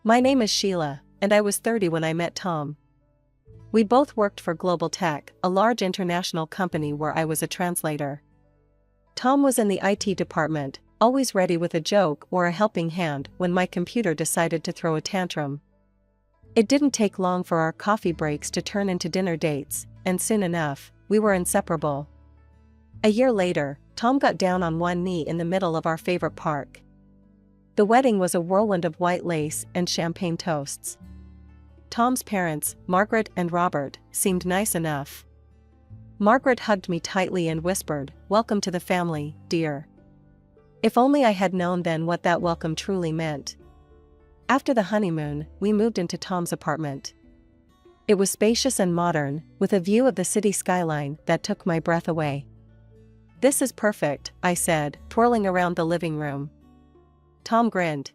My name is Sheila, and I was 30 when I met Tom. We both worked for GlobalTech, a large international company where I was a translator. Tom was in the IT department, always ready with a joke or a helping hand when my computer decided to throw a tantrum. It didn't take long for our coffee breaks to turn into dinner dates, and soon enough, we were inseparable. A year later, Tom got down on one knee in the middle of our favorite park. The wedding was a whirlwind of white lace and champagne toasts. Tom's parents, Margaret and Robert, seemed nice enough. Margaret hugged me tightly and whispered, "Welcome to the family, dear." If only I had known then what that welcome truly meant. After the honeymoon, we moved into Tom's apartment. It was spacious and modern, with a view of the city skyline that took my breath away. "This is perfect," I said, twirling around the living room. Tom grinned.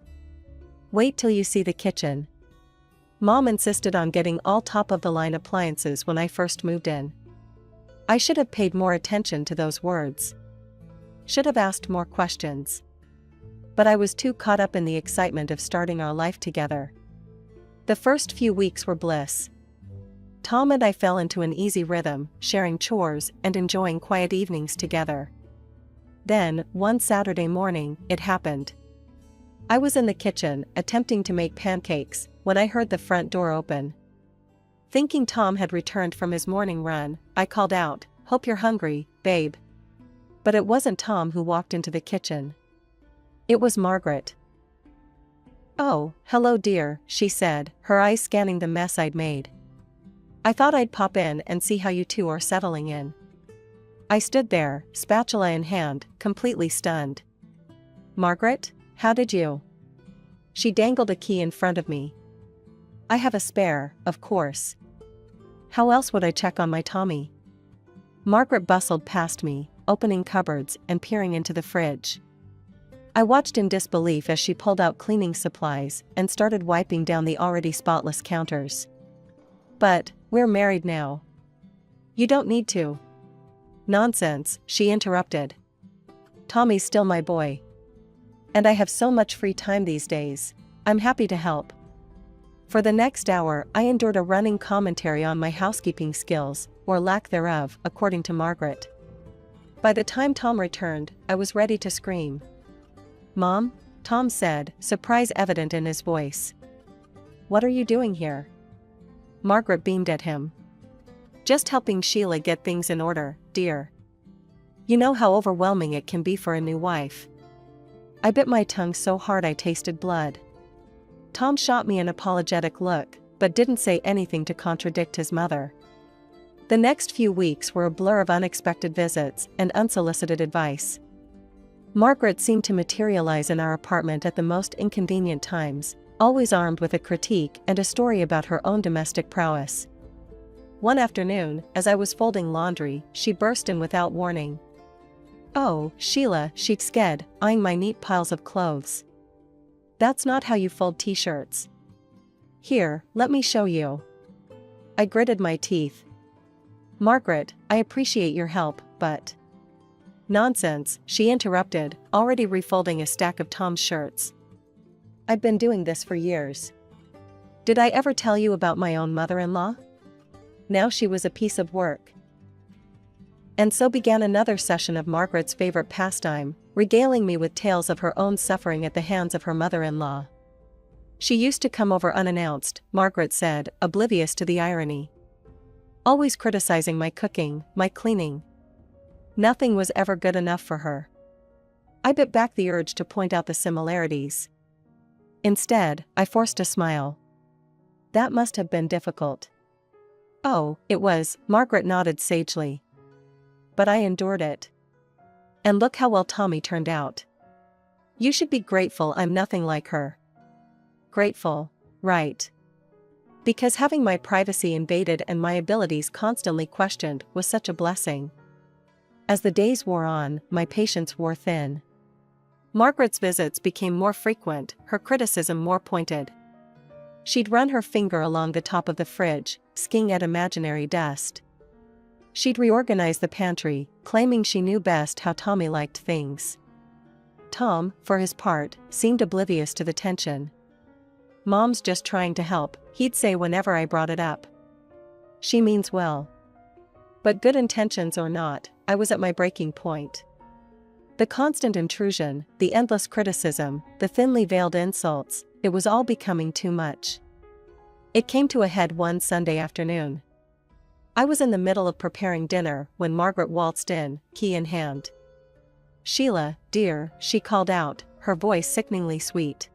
"Wait till you see the kitchen." Mom insisted on getting all top-of-the-line appliances when I first moved in. I should have paid more attention to those words. Should have asked more questions. But I was too caught up in the excitement of starting our life together. The first few weeks were bliss. Tom and I fell into an easy rhythm, sharing chores and enjoying quiet evenings together. Then, one Saturday morning, it happened. I was in the kitchen, attempting to make pancakes, when I heard the front door open. Thinking Tom had returned from his morning run, I called out, "Hope you're hungry, babe." But it wasn't Tom who walked into the kitchen. It was Margaret. "Oh, hello dear," she said, her eyes scanning the mess I'd made. "I thought I'd pop in and see how you two are settling in." I stood there, spatula in hand, completely stunned. "Margaret, how did you?" She dangled a key in front of me. "I have a spare, of course. How else would I check on my Tommy?" Margaret bustled past me, opening cupboards and peering into the fridge. I watched in disbelief as she pulled out cleaning supplies and started wiping down the already spotless counters. "But, we're married now." "You don't need to." "Nonsense," she interrupted. "Tommy's still my boy. And I have so much free time these days. I'm happy to help." For the next hour, I endured a running commentary on my housekeeping skills, or lack thereof, according to Margaret. By the time Tom returned, I was ready to scream. "Mom?" Tom said, surprise evident in his voice. "What are you doing here?" Margaret beamed at him. "Just helping Sheila get things in order, dear. You know how overwhelming it can be for a new wife." I bit my tongue so hard I tasted blood. Tom shot me an apologetic look, but didn't say anything to contradict his mother. The next few weeks were a blur of unexpected visits and unsolicited advice. Margaret seemed to materialize in our apartment at the most inconvenient times, always armed with a critique and a story about her own domestic prowess. One afternoon, as I was folding laundry, she burst in without warning. "Oh, Sheila," she said, eyeing my neat piles of clothes. "That's not how you fold t-shirts. Here, let me show you." I gritted my teeth. "Margaret, I appreciate your help, but..." "Nonsense," she interrupted, already refolding a stack of Tom's shirts. "I've been doing this for years. Did I ever tell you about my own mother-in-law?" Now she was a piece of work. And so began another session of Margaret's favorite pastime, regaling me with tales of her own suffering at the hands of her mother-in-law. She used to come over unannounced, Margaret said, oblivious to the irony. Always criticizing my cooking, my cleaning. Nothing was ever good enough for her. I bit back the urge to point out the similarities. Instead, I forced a smile. "That must have been difficult." "Oh, it was," Margaret nodded sagely. "But I endured it. And look how well Tommy turned out. You should be grateful I'm nothing like her." Grateful, right? Because having my privacy invaded and my abilities constantly questioned was such a blessing. As the days wore on, my patience wore thin. Margaret's visits became more frequent, her criticism more pointed. She'd run her finger along the top of the fridge, skiing at imaginary dust. She'd reorganize the pantry, claiming she knew best how Tommy liked things. Tom, for his part, seemed oblivious to the tension. "Mom's just trying to help," he'd say whenever I brought it up. "She means well." But good intentions or not, I was at my breaking point. The constant intrusion, the endless criticism, the thinly veiled insults, it was all becoming too much. It came to a head one Sunday afternoon. I was in the middle of preparing dinner when Margaret waltzed in, key in hand. "Sheila, dear," she called out, her voice sickeningly sweet.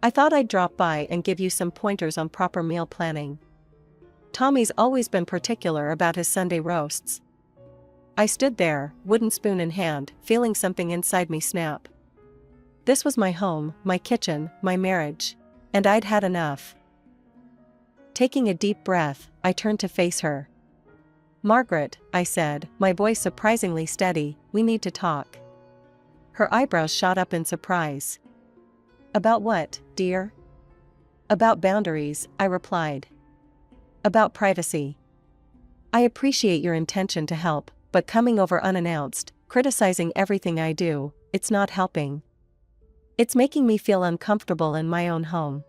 "I thought I'd drop by and give you some pointers on proper meal planning. Tommy's always been particular about his Sunday roasts." I stood there, wooden spoon in hand, feeling something inside me snap. This was my home, my kitchen, my marriage. And I'd had enough. Taking a deep breath, I turned to face her. "Margaret," I said, my voice surprisingly steady, "we need to talk." Her eyebrows shot up in surprise. "About what, dear?" "About boundaries," I replied. "About privacy. I appreciate your intention to help, but coming over unannounced, criticizing everything I do, it's not helping. It's making me feel uncomfortable in my own home."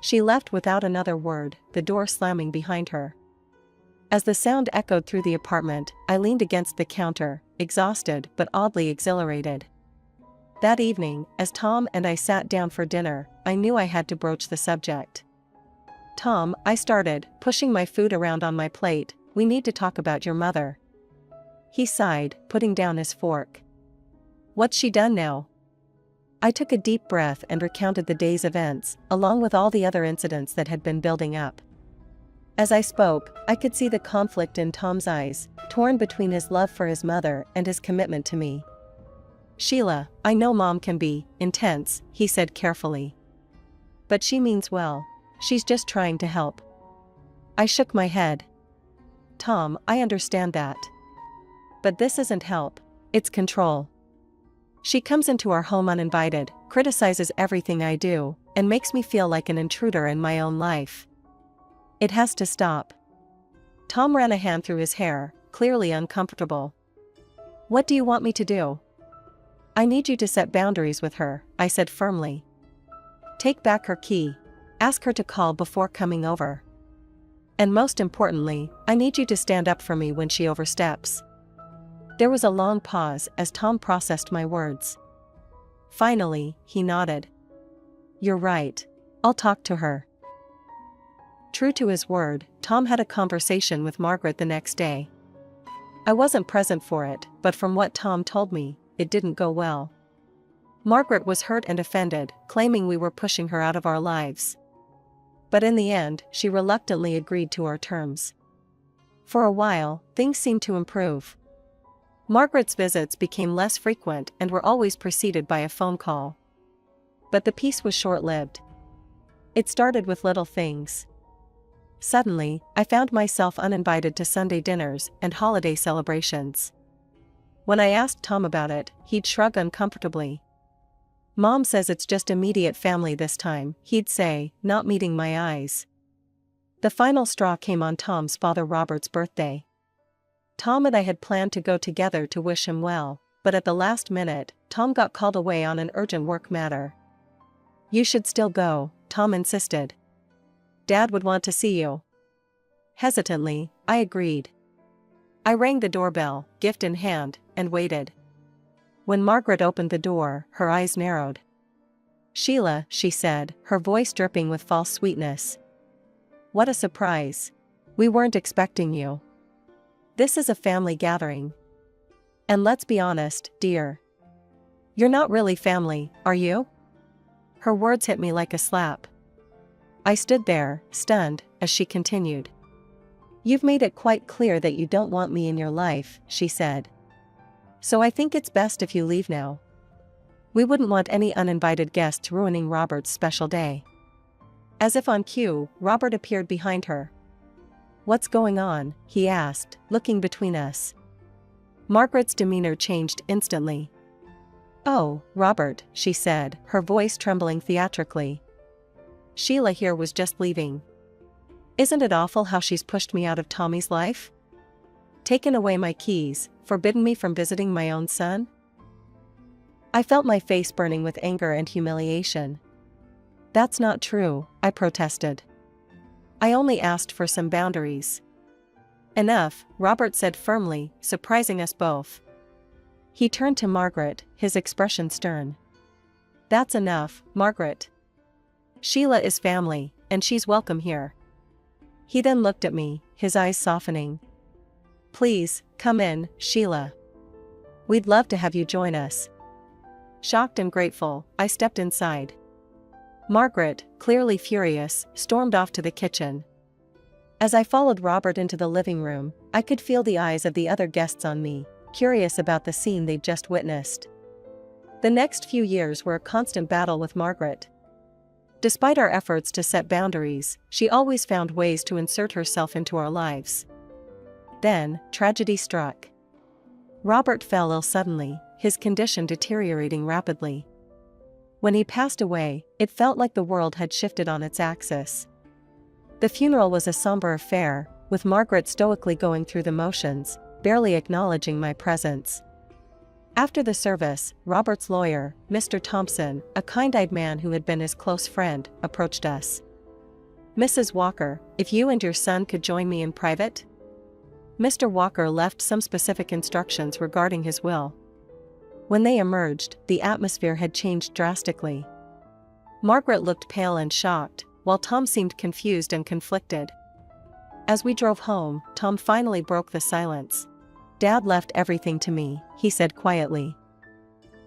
She left without another word, the door slamming behind her. As the sound echoed through the apartment, I leaned against the counter, exhausted but oddly exhilarated. That evening, as Tom and I sat down for dinner, I knew I had to broach the subject. "Tom," I started, pushing my food around on my plate, "we need to talk about your mother." He sighed, putting down his fork. "What's she done now?" I took a deep breath and recounted the day's events, along with all the other incidents that had been building up. As I spoke, I could see the conflict in Tom's eyes, torn between his love for his mother and his commitment to me. "Sheila, I know Mom can be intense," he said carefully. "But she means well. She's just trying to help." I shook my head. "Tom, I understand that. But this isn't help, it's control. She comes into our home uninvited, criticizes everything I do, and makes me feel like an intruder in my own life. It has to stop." Tom ran a hand through his hair, clearly uncomfortable. "What do you want me to do?" "I need you to set boundaries with her," I said firmly. "Take back her key. Ask her to call before coming over. And most importantly, I need you to stand up for me when she oversteps." There was a long pause as Tom processed my words. Finally, he nodded. "You're right. I'll talk to her." True to his word, Tom had a conversation with Margaret the next day. I wasn't present for it, but from what Tom told me, it didn't go well. Margaret was hurt and offended, claiming we were pushing her out of our lives. But in the end, she reluctantly agreed to our terms. For a while, things seemed to improve. Margaret's visits became less frequent and were always preceded by a phone call. But the peace was short-lived. It started with little things. Suddenly, I found myself uninvited to Sunday dinners and holiday celebrations. When I asked Tom about it, he'd shrug uncomfortably. "Mom says it's just immediate family this time," he'd say, not meeting my eyes. The final straw came on Tom's father Robert's birthday. Tom and I had planned to go together to wish him well, but at the last minute, Tom got called away on an urgent work matter. "You should still go," Tom insisted. "Dad would want to see you." Hesitantly, I agreed. I rang the doorbell, gift in hand, and waited. When Margaret opened the door, her eyes narrowed. "Sheila," she said, her voice dripping with false sweetness. "What a surprise. We weren't expecting you. This is a family gathering. And let's be honest, dear. You're not really family, are you?" Her words hit me like a slap. I stood there, stunned, as she continued. "You've made it quite clear that you don't want me in your life," she said. "So I think it's best if you leave now. We wouldn't want any uninvited guests ruining Robert's special day." As if on cue, Robert appeared behind her. "What's going on?" he asked, looking between us. Margaret's demeanor changed instantly. "Oh, Robert," she said, her voice trembling theatrically. "Sheila here was just leaving. Isn't it awful how she's pushed me out of Tommy's life? Taken away my keys, forbidden me from visiting my own son?" I felt my face burning with anger and humiliation. That's not true, I protested. I only asked for some boundaries. Enough, Robert said firmly, surprising us both. He turned to Margaret, his expression stern. That's enough, Margaret. Sheila is family, and she's welcome here. He then looked at me, his eyes softening. Please, come in, Sheila. We'd love to have you join us. Shocked and grateful, I stepped inside. Margaret, clearly furious, stormed off to the kitchen. As I followed Robert into the living room, I could feel the eyes of the other guests on me, curious about the scene they'd just witnessed. The next few years were a constant battle with Margaret. Despite our efforts to set boundaries, she always found ways to insert herself into our lives. Then, tragedy struck. Robert fell ill suddenly, his condition deteriorating rapidly. When he passed away, it felt like the world had shifted on its axis. The funeral was a somber affair, with Margaret stoically going through the motions, barely acknowledging my presence. After the service, Robert's lawyer, Mr. Thompson, a kind-eyed man who had been his close friend, approached us. Mrs. Walker, if you and your son could join me in private? Mr. Walker left some specific instructions regarding his will. When they emerged, the atmosphere had changed drastically. Margaret looked pale and shocked, while Tom seemed confused and conflicted. As we drove home, Tom finally broke the silence. Dad left everything to me, he said quietly.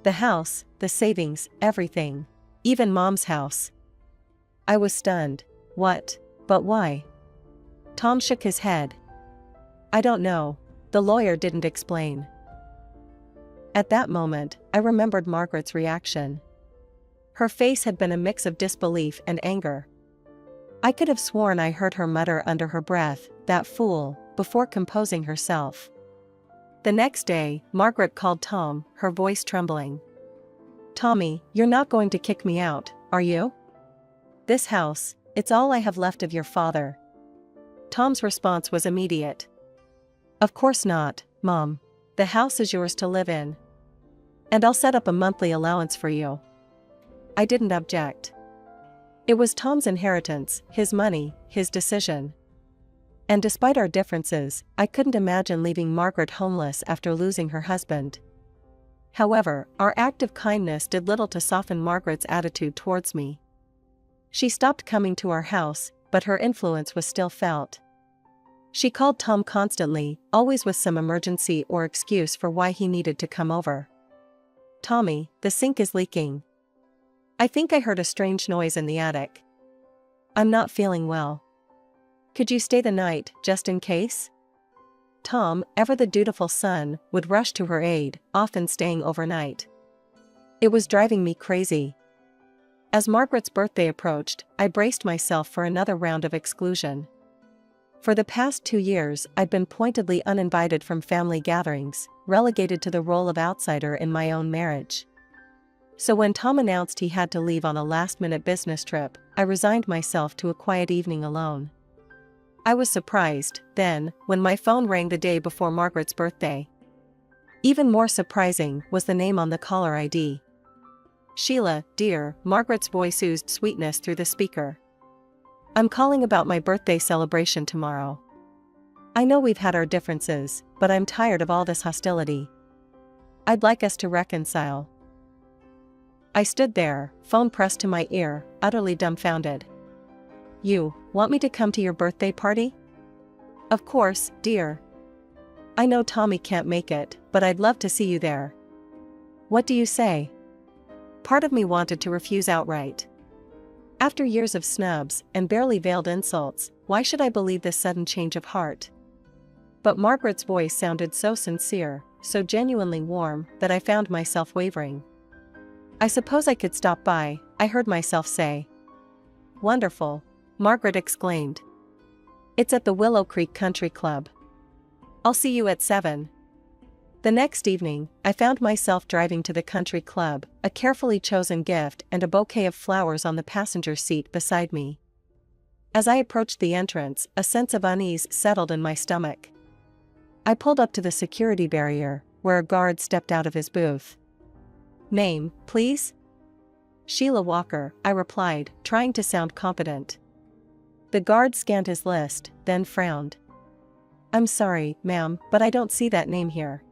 The house, the savings, everything. Even Mom's house. I was stunned. What? But why? Tom shook his head. I don't know. The lawyer didn't explain. At that moment, I remembered Margaret's reaction. Her face had been a mix of disbelief and anger. I could have sworn I heard her mutter under her breath, "That fool," before composing herself. The next day, Margaret called Tom, her voice trembling. Tommy, you're not going to kick me out, are you? This house, it's all I have left of your father. Tom's response was immediate. Of course not, Mom. The house is yours to live in. And I'll set up a monthly allowance for you. I didn't object. It was Tom's inheritance, his money, his decision. And despite our differences, I couldn't imagine leaving Margaret homeless after losing her husband. However, our act of kindness did little to soften Margaret's attitude towards me. She stopped coming to our house, but her influence was still felt. She called Tom constantly, always with some emergency or excuse for why he needed to come over. Tommy, the sink is leaking. I think I heard a strange noise in the attic. I'm not feeling well. Could you stay the night, just in case? Tom, ever the dutiful son, would rush to her aid, often staying overnight. It was driving me crazy. As Margaret's birthday approached, I braced myself for another round of exclusion. For the past 2 years, I'd been pointedly uninvited from family gatherings, relegated to the role of outsider in my own marriage. So when Tom announced he had to leave on a last-minute business trip, I resigned myself to a quiet evening alone. I was surprised, then, when my phone rang the day before Margaret's birthday. Even more surprising was the name on the caller ID. Sheila, dear, Margaret's voice oozed sweetness through the speaker. I'm calling about my birthday celebration tomorrow. I know we've had our differences, but I'm tired of all this hostility. I'd like us to reconcile. I stood there, phone pressed to my ear, utterly dumbfounded. You want me to come to your birthday party? Of course, dear. I know Tommy can't make it, but I'd love to see you there. What do you say? Part of me wanted to refuse outright. After years of snubs and barely veiled insults, why should I believe this sudden change of heart? But Margaret's voice sounded so sincere, so genuinely warm, that I found myself wavering. I suppose I could stop by, I heard myself say. Wonderful, Margaret exclaimed. It's at the Willow Creek Country Club. I'll see you at 7. The next evening, I found myself driving to the country club, a carefully chosen gift and a bouquet of flowers on the passenger seat beside me. As I approached the entrance, a sense of unease settled in my stomach. I pulled up to the security barrier, where a guard stepped out of his booth. Name, please? Sheila Walker, I replied, trying to sound competent. The guard scanned his list, then frowned. I'm sorry, ma'am, but I don't see that name here.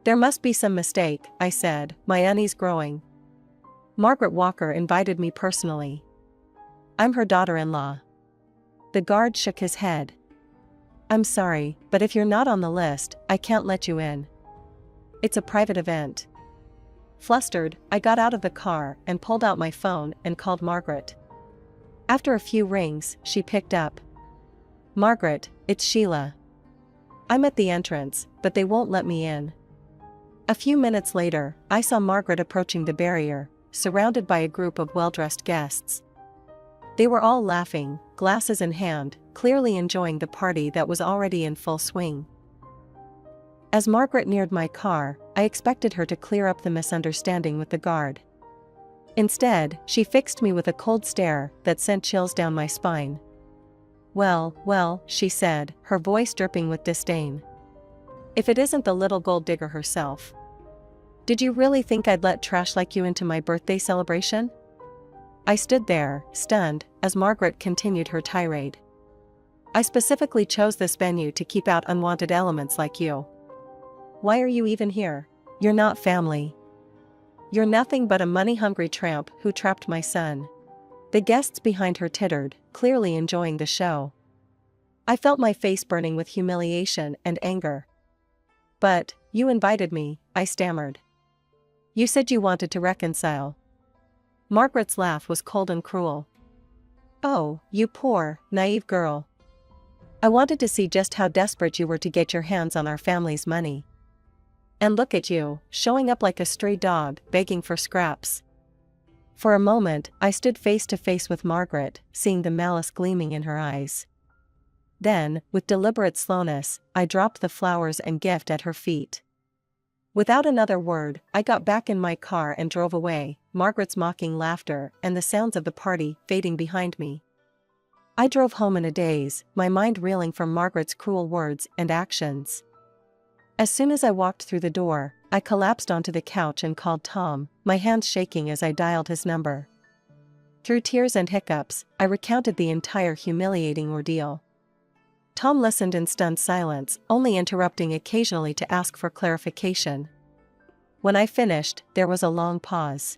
There must be some mistake, I said, my unease growing. Margaret Walker invited me personally. I'm her daughter-in-law. The guard shook his head. I'm sorry, but if you're not on the list, I can't let you in. It's a private event. Flustered, I got out of the car and pulled out my phone and called Margaret. After a few rings, she picked up. Margaret, it's Sheila. I'm at the entrance, but they won't let me in. A few minutes later, I saw Margaret approaching the barrier, surrounded by a group of well-dressed guests. They were all laughing, glasses in hand, clearly enjoying the party that was already in full swing. As Margaret neared my car, I expected her to clear up the misunderstanding with the guard. Instead, she fixed me with a cold stare that sent chills down my spine. Well, she said, her voice dripping with disdain. If it isn't the little gold digger herself. Did you really think I'd let trash like you into my birthday celebration? I stood there, stunned, as Margaret continued her tirade. I specifically chose this venue to keep out unwanted elements like you. Why are you even here? You're not family. You're nothing but a money-hungry tramp who trapped my son. The guests behind her tittered, clearly enjoying the show. I felt my face burning with humiliation and anger. But, you invited me, I stammered. You said you wanted to reconcile. Margaret's laugh was cold and cruel. Oh, you poor, naive girl. I wanted to see just how desperate you were to get your hands on our family's money. And look at you, showing up like a stray dog, begging for scraps. For a moment, I stood face to face with Margaret, seeing the malice gleaming in her eyes. Then, with deliberate slowness, I dropped the flowers and gift at her feet. Without another word, I got back in my car and drove away, Margaret's mocking laughter and the sounds of the party fading behind me. I drove home in a daze, my mind reeling from Margaret's cruel words and actions. As soon as I walked through the door, I collapsed onto the couch and called Tom, my hands shaking as I dialed his number. Through tears and hiccups, I recounted the entire humiliating ordeal. Tom listened in stunned silence, only interrupting occasionally to ask for clarification. When I finished, there was a long pause.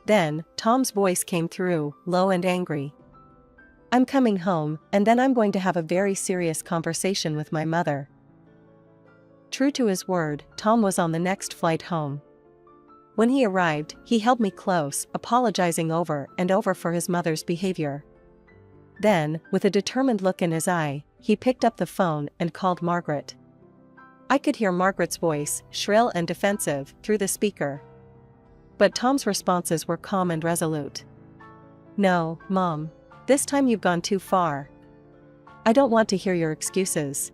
Then, Tom's voice came through, low and angry. I'm coming home, and then I'm going to have a very serious conversation with my mother. True to his word, Tom was on the next flight home. When he arrived, he held me close, apologizing over and over for his mother's behavior. Then, with a determined look in his eye, he picked up the phone and called Margaret. I could hear Margaret's voice, shrill and defensive, through the speaker. But Tom's responses were calm and resolute. No, Mom. This time you've gone too far. I don't want to hear your excuses.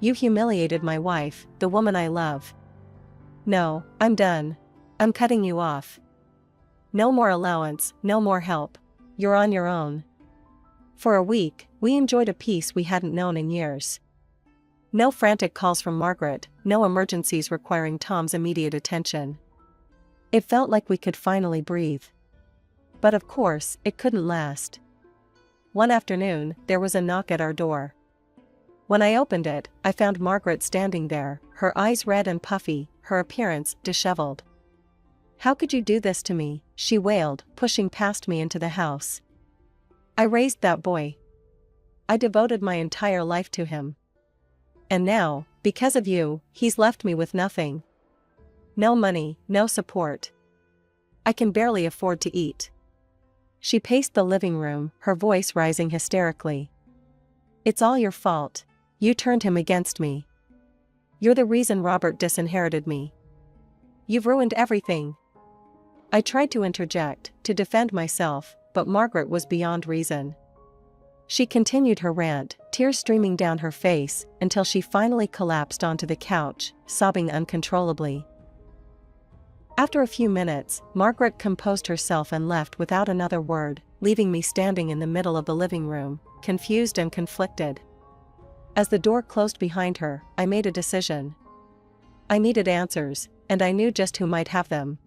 You humiliated my wife, the woman I love. No, I'm done. I'm cutting you off. No more allowance, no more help. You're on your own. For a week, we enjoyed a peace we hadn't known in years. No frantic calls from Margaret, no emergencies requiring Tom's immediate attention. It felt like we could finally breathe. But of course, it couldn't last. One afternoon, there was a knock at our door. When I opened it, I found Margaret standing there, her eyes red and puffy, her appearance disheveled. How could you do this to me? She wailed, pushing past me into the house. I raised that boy. I devoted my entire life to him. And now, because of you, he's left me with nothing. No money, no support. I can barely afford to eat. She paced the living room, her voice rising hysterically. It's all your fault. You turned him against me. You're the reason Robert disinherited me. You've ruined everything. I tried to interject, to defend myself, but Margaret was beyond reason. She continued her rant, tears streaming down her face, until she finally collapsed onto the couch, sobbing uncontrollably. After a few minutes, Margaret composed herself and left without another word, leaving me standing in the middle of the living room, confused and conflicted. As the door closed behind her, I made a decision. I needed answers, and I knew just who might have them.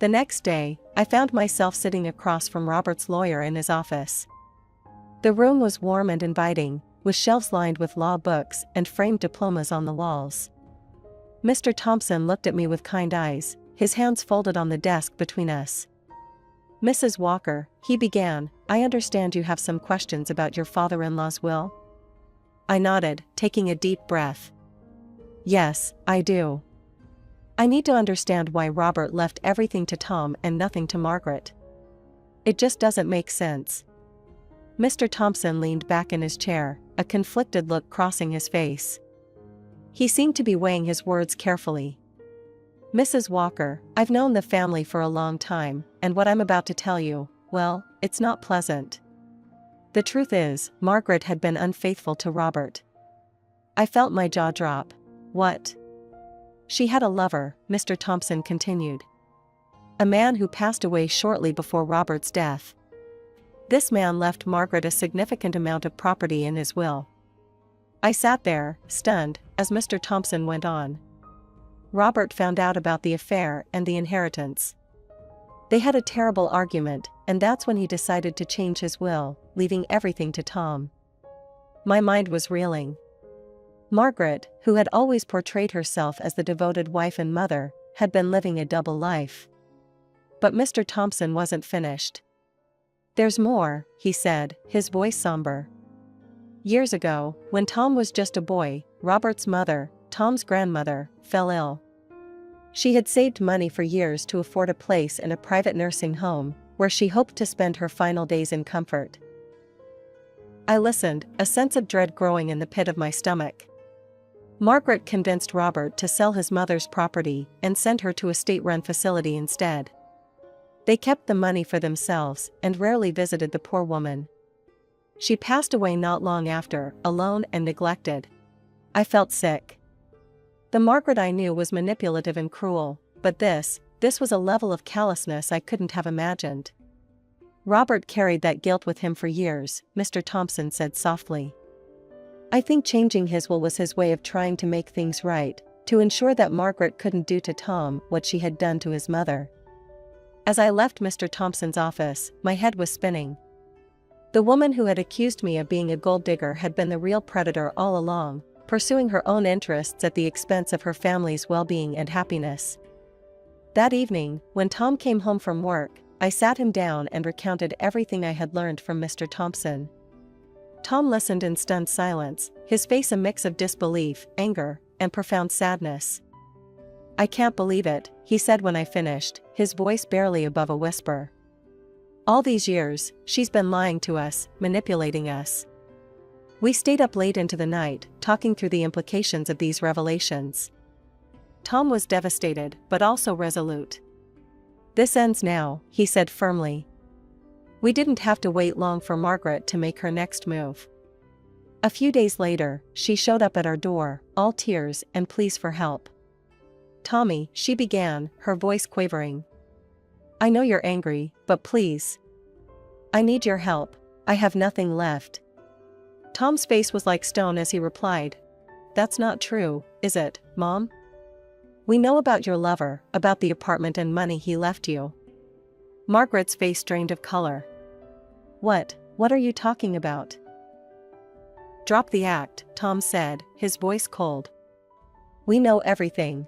The next day, I found myself sitting across from Robert's lawyer in his office. The room was warm and inviting, with shelves lined with law books and framed diplomas on the walls. Mr. Thompson looked at me with kind eyes, his hands folded on the desk between us. "Mrs. Walker," he began, "I understand you have some questions about your father-in-law's will?" I nodded, taking a deep breath. "Yes, I do. I need to understand why Robert left everything to Tom and nothing to Margaret. It just doesn't make sense." Mr. Thompson leaned back in his chair, a conflicted look crossing his face. He seemed to be weighing his words carefully. "Mrs. Walker, I've known the family for a long time, and what I'm about to tell you, well, it's not pleasant. The truth is, Margaret had been unfaithful to Robert." I felt my jaw drop. "What?" "She had a lover," Mr. Thompson continued. "A man who passed away shortly before Robert's death. This man left Margaret a significant amount of property in his will." I sat there, stunned, as Mr. Thompson went on. "Robert found out about the affair and the inheritance. They had a terrible argument, and that's when he decided to change his will, leaving everything to Tom." My mind was reeling. Margaret, who had always portrayed herself as the devoted wife and mother, had been living a double life. But Mr. Thompson wasn't finished. "There's more," he said, his voice somber. "Years ago, when Tom was just a boy, Robert's mother, Tom's grandmother, fell ill. She had saved money for years to afford a place in a private nursing home, where she hoped to spend her final days in comfort." I listened, a sense of dread growing in the pit of my stomach. Margaret convinced Robert to sell his mother's property and send her to a state-run facility instead. They kept the money for themselves and rarely visited the poor woman. She passed away not long after, alone and neglected. I felt sick. The Margaret I knew was manipulative and cruel, but this was a level of callousness I couldn't have imagined. "Robert carried that guilt with him for years," Mr. Thompson said softly. "I think changing his will was his way of trying to make things right, to ensure that Margaret couldn't do to Tom what she had done to his mother." As I left Mr. Thompson's office, my head was spinning. The woman who had accused me of being a gold digger had been the real predator all along, pursuing her own interests at the expense of her family's well-being and happiness. That evening, when Tom came home from work, I sat him down and recounted everything I had learned from Mr. Thompson. Tom listened in stunned silence, his face a mix of disbelief, anger, and profound sadness. "I can't believe it," he said when I finished, his voice barely above a whisper. "All these years, she's been lying to us, manipulating us." We stayed up late into the night, talking through the implications of these revelations. Tom was devastated, but also resolute. "This ends now," he said firmly. We didn't have to wait long for Margaret to make her next move. A few days later, she showed up at our door, all tears and pleas for help. "Tommy," she began, her voice quavering. "I know you're angry, but please. I need your help. I have nothing left." Tom's face was like stone as he replied, "That's not true, is it, Mom? We know about your lover, about the apartment and money he left you." Margaret's face drained of color. What are you talking about?" "Drop the act," Tom said, his voice cold. "We know everything.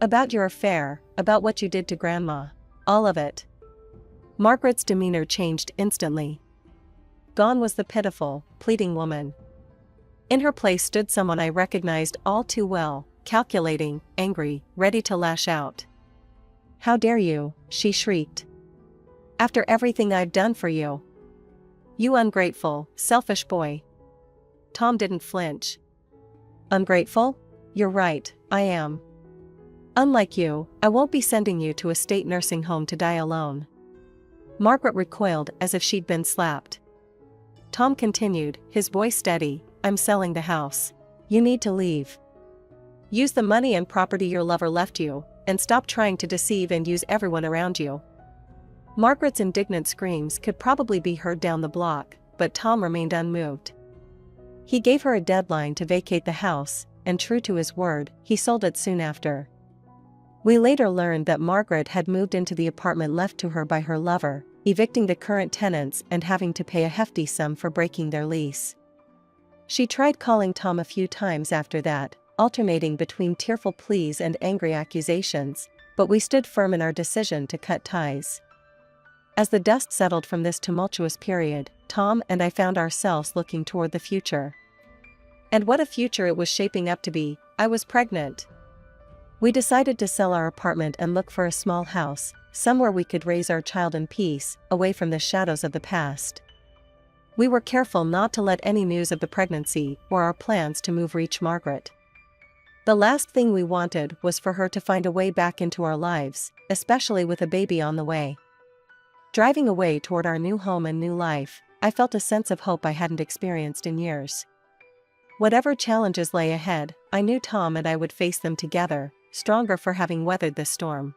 About your affair, about what you did to Grandma. All of it." Margaret's demeanor changed instantly. Gone was the pitiful, pleading woman. In her place stood someone I recognized all too well, calculating, angry, ready to lash out. "How dare you," she shrieked. "After everything I've done for you. You ungrateful, selfish boy." Tom didn't flinch. "Ungrateful? You're right, I am. Unlike you, I won't be sending you to a state nursing home to die alone." Margaret recoiled as if she'd been slapped. Tom continued, his voice steady, "I'm selling the house. You need to leave. Use the money and property your lover left you, and stop trying to deceive and use everyone around you." Margaret's indignant screams could probably be heard down the block, but Tom remained unmoved. He gave her a deadline to vacate the house, and true to his word, he sold it soon after. We later learned that Margaret had moved into the apartment left to her by her lover, evicting the current tenants and having to pay a hefty sum for breaking their lease. She tried calling Tom a few times after that, alternating between tearful pleas and angry accusations, but we stood firm in our decision to cut ties. As the dust settled from this tumultuous period, Tom and I found ourselves looking toward the future. And what a future it was shaping up to be. I was pregnant. We decided to sell our apartment and look for a small house, somewhere we could raise our child in peace, away from the shadows of the past. We were careful not to let any news of the pregnancy or our plans to move reach Margaret. The last thing we wanted was for her to find a way back into our lives, especially with a baby on the way. Driving away toward our new home and new life, I felt a sense of hope I hadn't experienced in years. Whatever challenges lay ahead, I knew Tom and I would face them together, stronger for having weathered this storm.